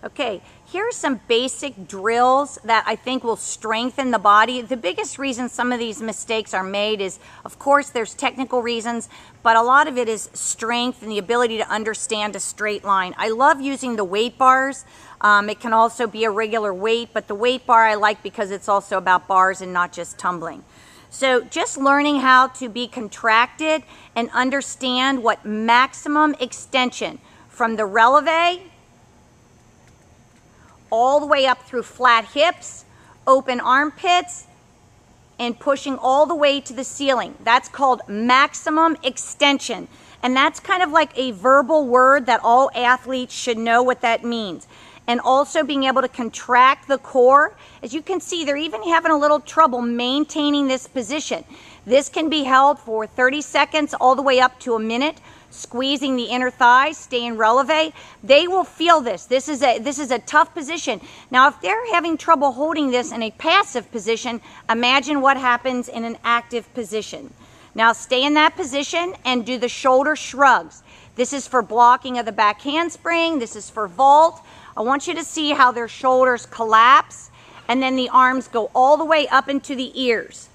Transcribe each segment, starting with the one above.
Okay, here are some basic drills that I think will strengthen the body. The biggest reason some of these mistakes are made is, of course, there's technical reasons, but a lot of it is strength and the ability to understand a straight line. I love using the weight bars. It can also be a regular weight, but the weight bar I like because it's also about bars and not just tumbling. So just learning how to be contracted and understand what maximum extension from the releve all the way up through flat hips, open armpits, and pushing all the way to the ceiling. That's called maximum extension. And that's kind of like a verbal word that all athletes should know what that means. And also being able to contract the core. As you can see, they're even having a little trouble maintaining this position. This can be held for 30 seconds all the way up to a minute. Squeezing the inner thighs, stay in releve. They will feel this. This is a tough position. Now, if they're having trouble holding this in a passive position, imagine what happens in an active position. Now, stay in that position and do the shoulder shrugs. This is for blocking of the back handspring. This is for vault. I want you to see how their shoulders collapse and then the arms go all the way up into the ears.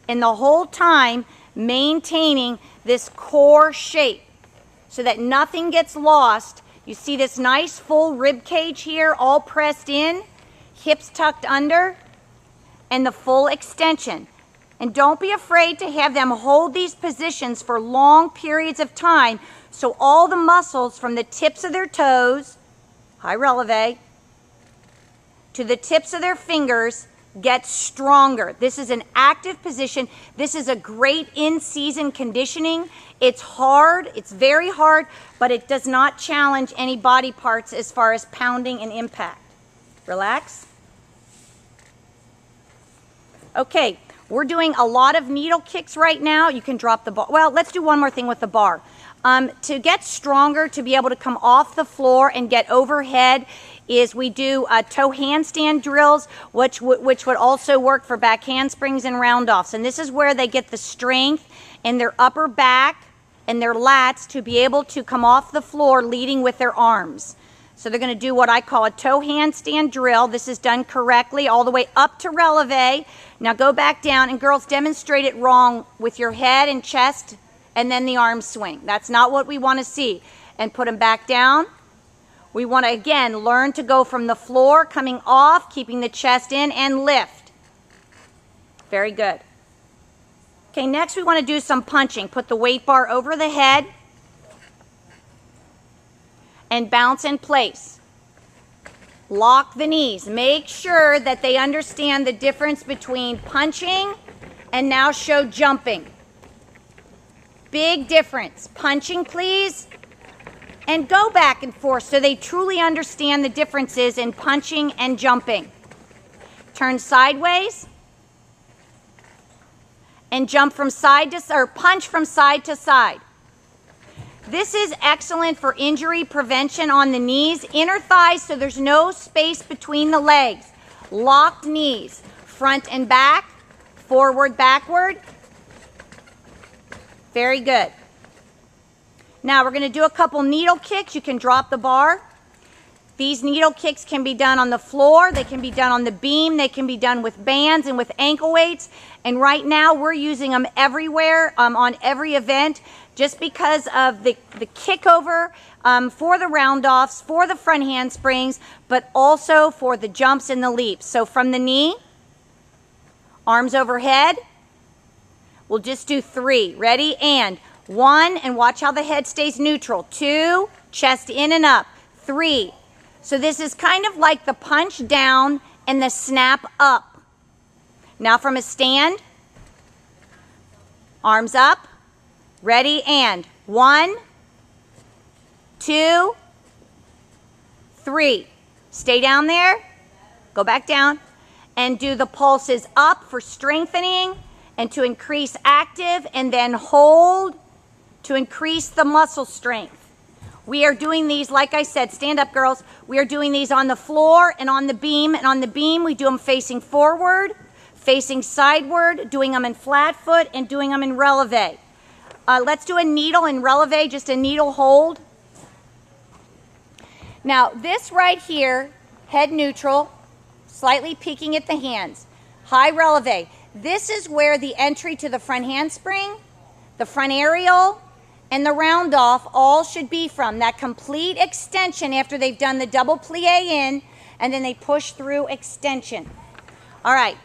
And the whole time maintaining this core shape so that nothing gets lost. You see this nice full rib cage here, all pressed in, hips tucked under, and the full extension. And don't be afraid to have them hold these positions for long periods of time so all the muscles from the tips of their toes, high releve, to the tips of their fingers get stronger. This is an active position. This is a great in-season conditioning. It's hard, it's very hard, but it does not challenge any body parts as far as pounding and impact. Relax. Okay, we're doing a lot of needle kicks right now. You can drop the bar. Well, let's do one more thing with the bar. To get stronger, to be able to come off the floor and get overhead, is we do toe handstand drills, which would also work for back handsprings and round-offs. And this is where they get the strength in their upper back and their lats to be able to come off the floor leading with their arms. So they're going to do what I call a toe handstand drill. This is done correctly all the way up to releve. Now go back down, and girls, demonstrate it wrong with your head and chest and then the arm swing. That's not what we want to see. And put them back down. We want to, again, learn to go from the floor, coming off, keeping the chest in, and lift. Very good. Okay, next we want to do some punching. Put the weight bar over the head and bounce in place. Lock the knees. Make sure that they understand the difference between punching and now show jumping. Big difference. Punching, please. And go back and forth so they truly understand the differences in punching and jumping. Turn sideways and jump from side to side, or punch from side to side. This is excellent for injury prevention on the knees, inner thighs, so there's no space between the legs. Locked knees, front and back, forward, backward. Very good. Now we're going to do a couple needle kicks. You can drop the bar. These needle kicks can be done on the floor. They can be done on the beam. They can be done with bands and with ankle weights. And right now we're using them everywhere, on every event, just because of the kickover for the round-offs, for the front handsprings, but also for the jumps and the leaps. So from the knee, arms overhead. We'll just do 3. Ready? And 1, and watch how the head stays neutral. 2, chest in and up. 3. So this is kind of like the punch down and the snap up. Now from a stand, arms up. Ready? And 1, 2, 3. Stay down there. Go back down. And do the pulses up for strengthening and to increase active, and then hold to increase the muscle strength. We are doing these, like I said, stand up girls, we are doing these on the floor and on the beam, and on the beam we do them facing forward, facing sideward, doing them in flat foot, and doing them in releve. Let's do a needle in releve, just a needle hold. Now this right here, head neutral, slightly peeking at the hands, high releve. This is where the entry to the front handspring, the front aerial, and the round off all should be from. That complete extension after they've done the double plie in, and then they push through extension. All right.